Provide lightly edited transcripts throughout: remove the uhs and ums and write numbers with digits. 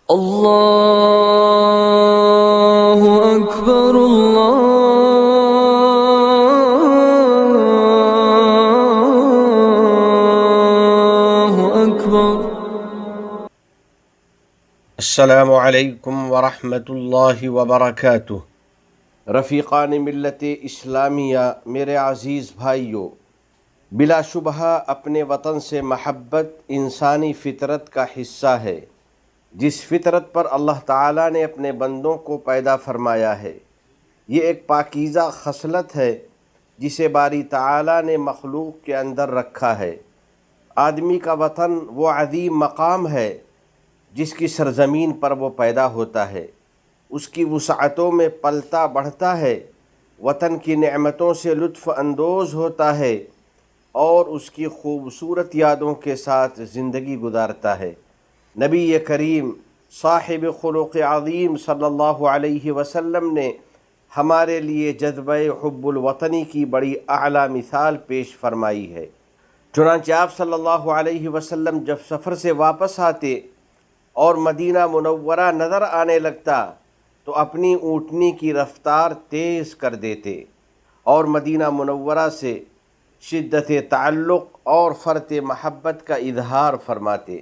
اللہ اکبر اللہ اکبر۔ السلام علیکم ورحمۃ اللہ وبرکاتہ۔ رفیقان ملت اسلامیہ، میرے عزیز بھائیوں، بلا شبہ اپنے وطن سے محبت انسانی فطرت کا حصہ ہے، جس فطرت پر اللہ تعالیٰ نے اپنے بندوں کو پیدا فرمایا ہے۔ یہ ایک پاکیزہ خصلت ہے جسے باری تعالیٰ نے مخلوق کے اندر رکھا ہے۔ آدمی کا وطن وہ عظیم مقام ہے جس کی سرزمین پر وہ پیدا ہوتا ہے، اس کی وسعتوں میں پلتا بڑھتا ہے، وطن کی نعمتوں سے لطف اندوز ہوتا ہے اور اس کی خوبصورت یادوں کے ساتھ زندگی گزارتا ہے۔ نبی کریم صاحب خلق عظیم صلی اللہ علیہ وسلم نے ہمارے لیے جذبہ حب الوطنی کی بڑی اعلیٰ مثال پیش فرمائی ہے۔ چنانچہ آپ صلی اللہ علیہ وسلم جب سفر سے واپس آتے اور مدینہ منورہ نظر آنے لگتا تو اپنی اونٹنی کی رفتار تیز کر دیتے اور مدینہ منورہ سے شدت تعلق اور فرط محبت کا اظہار فرماتے۔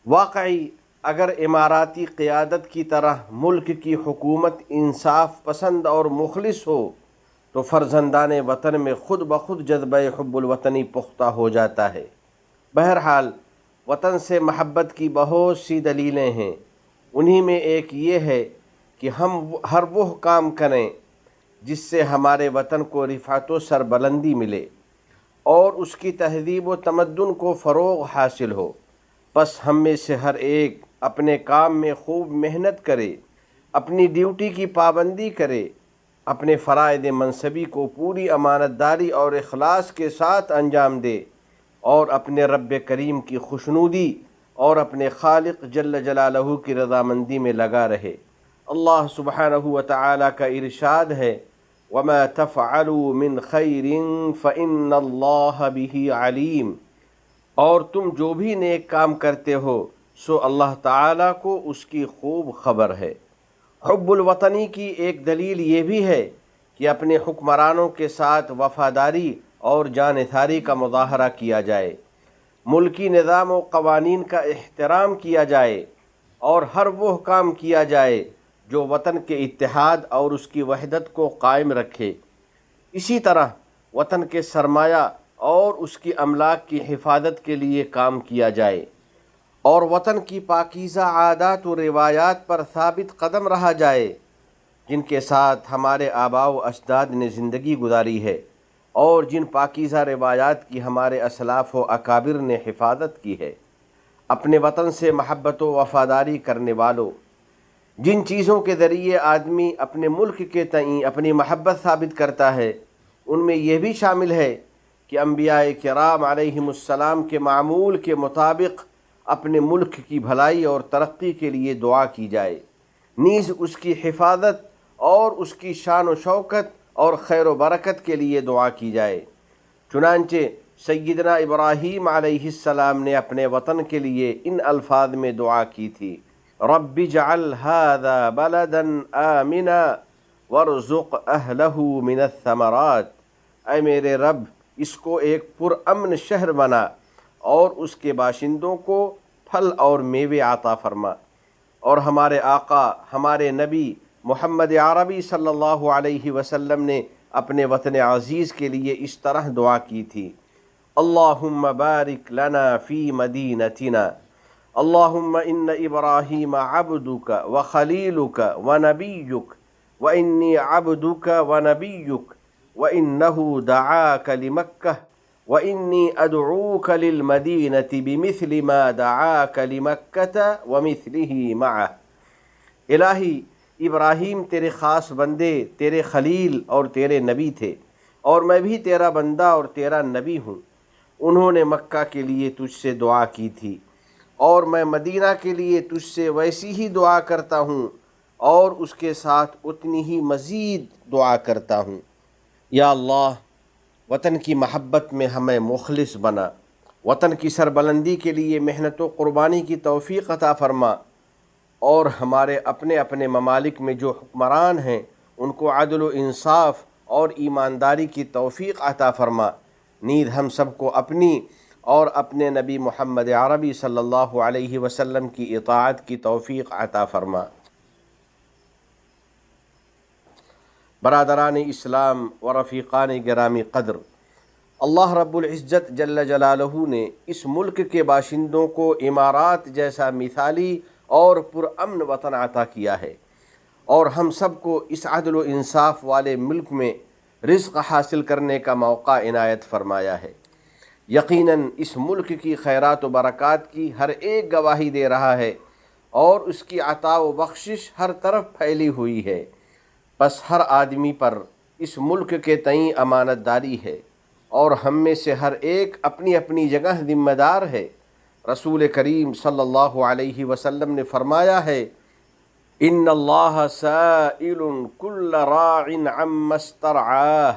واقعی اگر اماراتی قیادت کی طرح ملک کی حکومت انصاف پسند اور مخلص ہو تو فرزندان وطن میں خود بخود جذبہ حب الوطنی پختہ ہو جاتا ہے۔ بہرحال وطن سے محبت کی بہت سی دلیلیں ہیں، انہی میں ایک یہ ہے کہ ہم ہر وہ کام کریں جس سے ہمارے وطن کو رفعت و سربلندی ملے اور اس کی تہذیب و تمدن کو فروغ حاصل ہو۔ پس ہم میں سے ہر ایک اپنے کام میں خوب محنت کرے، اپنی ڈیوٹی کی پابندی کرے، اپنے فرائض منصبی کو پوری امانت داری اور اخلاص کے ساتھ انجام دے اور اپنے رب کریم کی خوشنودی اور اپنے خالق جل جلالہ کی رضامندی میں لگا رہے۔ اللہ سبحانہ وتعالی کا ارشاد ہے، وَمَا تَفْعَلُوا مِنْ خَيْرٍ فَإِنَّ اللَّهَ بِهِ عَلِيمٌ، اور تم جو بھی نیک کام کرتے ہو سو اللہ تعالیٰ کو اس کی خوب خبر ہے۔ حب الوطنی کی ایک دلیل یہ بھی ہے کہ اپنے حکمرانوں کے ساتھ وفاداری اور جانثاری کا مظاہرہ کیا جائے، ملکی نظام و قوانین کا احترام کیا جائے اور ہر وہ کام کیا جائے جو وطن کے اتحاد اور اس کی وحدت کو قائم رکھے۔ اسی طرح وطن کے سرمایہ اور اس کی املاک کی حفاظت کے لیے کام کیا جائے اور وطن کی پاکیزہ عادات و روایات پر ثابت قدم رہا جائے جن کے ساتھ ہمارے آباء و اجداد نے زندگی گزاری ہے اور جن پاکیزہ روایات کی ہمارے اسلاف و اکابر نے حفاظت کی ہے۔ اپنے وطن سے محبت و وفاداری کرنے والوں، جن چیزوں کے ذریعے آدمی اپنے ملک کے تئیں اپنی محبت ثابت کرتا ہے ان میں یہ بھی شامل ہے کہ انبیاء کرام علیہم السلام کے معمول کے مطابق اپنے ملک کی بھلائی اور ترقی کے لیے دعا کی جائے، نیز اس کی حفاظت اور اس کی شان و شوکت اور خیر و برکت کے لیے دعا کی جائے۔ چنانچہ سیدنا ابراہیم علیہ السلام نے اپنے وطن کے لیے ان الفاظ میں دعا کی تھی، رب اجعل هذا بلدا آمنا وارزق اہلہ من الثمرات، اے میرے رب اس کو ایک پرامن شہر بنا اور اس کے باشندوں کو پھل اور میوے عطا فرما۔ اور ہمارے آقا ہمارے نبی محمد عربی صلی اللہ علیہ وسلم نے اپنے وطن عزیز کے لیے اس طرح دعا کی تھی، اللہم بارک لنا فی مدینتنا، اللہم ان ابراہیم عبدک وخلیلک ونبیک وانی عبدک ونبیک وانہ دعاک لمکہ وإني أدعوك للمدينة بمثل ما دعاك لمكة ومثله معه۔ الہی، ابراہیم تیرے خاص بندے، تیرے خلیل اور تیرے نبی تھے اور میں بھی تیرا بندہ اور تیرا نبی ہوں۔ انہوں نے مکہ کے لیے تجھ سے دعا کی تھی اور میں مدینہ کے لیے تجھ سے ویسی ہی دعا کرتا ہوں اور اس کے ساتھ اتنی ہی مزید دعا کرتا ہوں۔ یا اللہ، وطن کی محبت میں ہمیں مخلص بنا، وطن کی سربلندی کے لیے محنت و قربانی کی توفیق عطا فرما اور ہمارے اپنے اپنے ممالک میں جو حکمران ہیں ان کو عدل و انصاف اور ایمانداری کی توفیق عطا فرما۔ نیز ہم سب کو اپنی اور اپنے نبی محمد عربی صلی اللہ علیہ وسلم کی اطاعت کی توفیق عطا فرما۔ برادران اسلام و رفیقان گرامی قدر، اللہ رب العزت جل جلالہ نے اس ملک کے باشندوں کو امارات جیسا مثالی اور پرامن وطن عطا کیا ہے، اور ہم سب کو اس عدل و انصاف والے ملک میں رزق حاصل کرنے کا موقع عنایت فرمایا ہے۔ یقیناً اس ملک کی خیرات و برکات کی ہر ایک گواہی دے رہا ہے، اور اس کی عطا و بخشش ہر طرف پھیلی ہوئی ہے۔ بس ہر آدمی پر اس ملک کے تئیں امانت داری ہے، اور ہم میں سے ہر ایک اپنی اپنی جگہ ذمہ دار ہے۔ رسول کریم صلی اللہ علیہ وسلم نے فرمایا ہے، ان اللہ سائل کل راع عما استرعاہ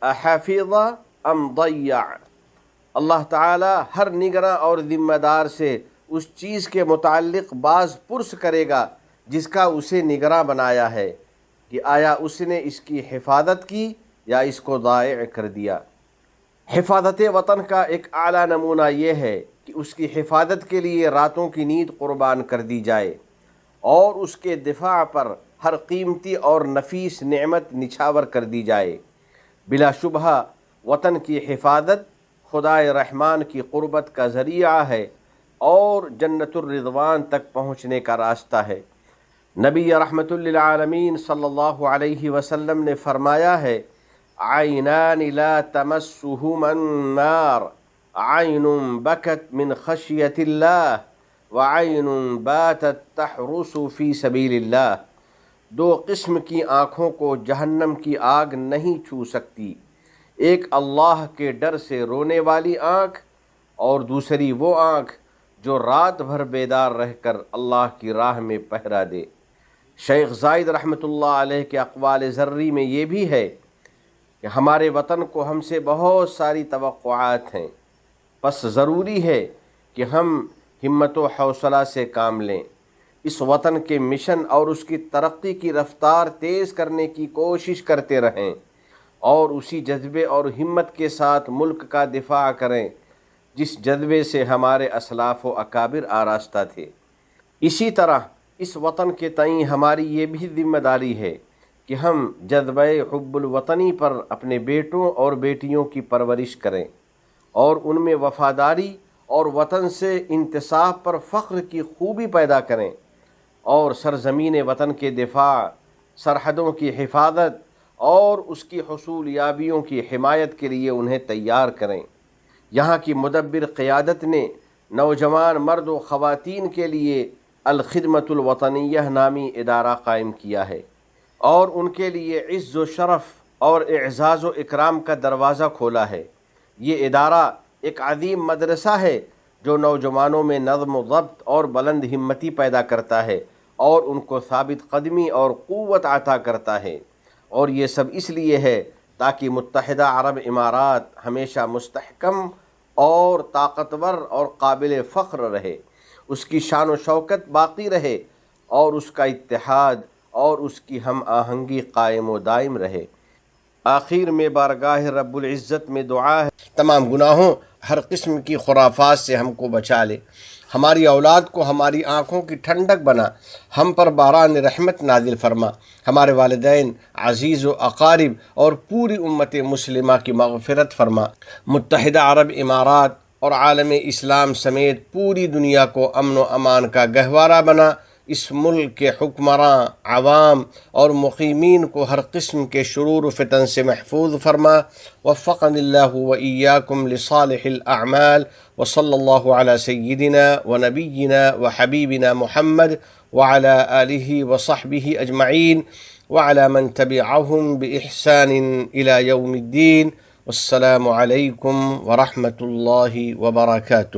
احفظ ام ضیع۔ اللہ تعالی ہر نگراں اور ذمہ دار سے اس چیز کے متعلق باز پرس کرے گا جس کا اسے نگراں بنایا ہے، کہ آیا اس نے اس کی حفاظت کی یا اس کو ضائع کر دیا۔ حفاظت وطن کا ایک اعلیٰ نمونہ یہ ہے کہ اس کی حفاظت کے لیے راتوں کی نیند قربان کر دی جائے، اور اس کے دفاع پر ہر قیمتی اور نفیس نعمت نچھاور کر دی جائے۔ بلا شبہ وطن کی حفاظت خدائے رحمان کی قربت کا ذریعہ ہے اور جنت الرضوان تک پہنچنے کا راستہ ہے۔ نبی رحمت للعالمین صلی اللہ علیہ وسلم نے فرمایا ہے، عینان لا تمسہما النار، عین بکت من خشیت اللہ وعین باتت تحرس فی سبیل اللہ۔ دو قسم کی آنکھوں کو جہنم کی آگ نہیں چھو سکتی، ایک اللہ کے ڈر سے رونے والی آنکھ، اور دوسری وہ آنکھ جو رات بھر بیدار رہ کر اللہ کی راہ میں پہرا دے۔ شیخ زائد رحمۃ اللہ علیہ کے اقوال زرعی میں یہ بھی ہے کہ ہمارے وطن کو ہم سے بہت ساری توقعات ہیں، بس ضروری ہے کہ ہم ہمت و حوصلہ سے کام لیں، اس وطن کے مشن اور اس کی ترقی کی رفتار تیز کرنے کی کوشش کرتے رہیں، اور اسی جذبے اور ہمت کے ساتھ ملک کا دفاع کریں جس جذبے سے ہمارے اسلاف و اکابر آراستہ تھے۔ اسی طرح اس وطن کے تئیں ہماری یہ بھی ذمہ داری ہے کہ ہم جذبہ حب الوطنی پر اپنے بیٹوں اور بیٹیوں کی پرورش کریں، اور ان میں وفاداری اور وطن سے انتصاب پر فخر کی خوبی پیدا کریں، اور سرزمین وطن کے دفاع، سرحدوں کی حفاظت اور اس کی حصول یابیوں کی حمایت کے لیے انہیں تیار کریں۔ یہاں کی مدبر قیادت نے نوجوان مرد و خواتین کے لیے الخدمت الوطنیہ نامی ادارہ قائم کیا ہے، اور ان کے لیے عز و شرف اور اعزاز و اکرام کا دروازہ کھولا ہے۔ یہ ادارہ ایک عظیم مدرسہ ہے جو نوجوانوں میں نظم و ضبط اور بلند ہمتی پیدا کرتا ہے، اور ان کو ثابت قدمی اور قوت عطا کرتا ہے، اور یہ سب اس لیے ہے تاکہ متحدہ عرب امارات ہمیشہ مستحکم اور طاقتور اور قابل فخر رہے، اس کی شان و شوکت باقی رہے، اور اس کا اتحاد اور اس کی ہم آہنگی قائم و دائم رہے۔ آخر میں بارگاہ رب العزت میں دعا ہے، تمام گناہوں، ہر قسم کی خرافات سے ہم کو بچا لے، ہماری اولاد کو ہماری آنکھوں کی ٹھنڈک بنا، ہم پر باران رحمت نازل فرما، ہمارے والدین، عزیز و اقارب اور پوری امت مسلمہ کی مغفرت فرما۔ متحدہ عرب امارات اور عالم اسلام سمیت پوری دنیا کو امن و امان کا گہوارہ بنا، اس ملک کے حکمراں، عوام اور مقیمین کو ہر قسم کے شرور و فتن سے محفوظ فرما۔ وفقنی اللہ و ایاکم لصالح الاعمال، وصلی اللہ علی سیدنا و نبینا و حبیبنا محمد وعلی آلہ وصحبہ اجمعین وعلی من تبعہم بإحسان الی یوم الدین۔ والسلام علیکم ورحمۃ اللہ وبرکاتہ۔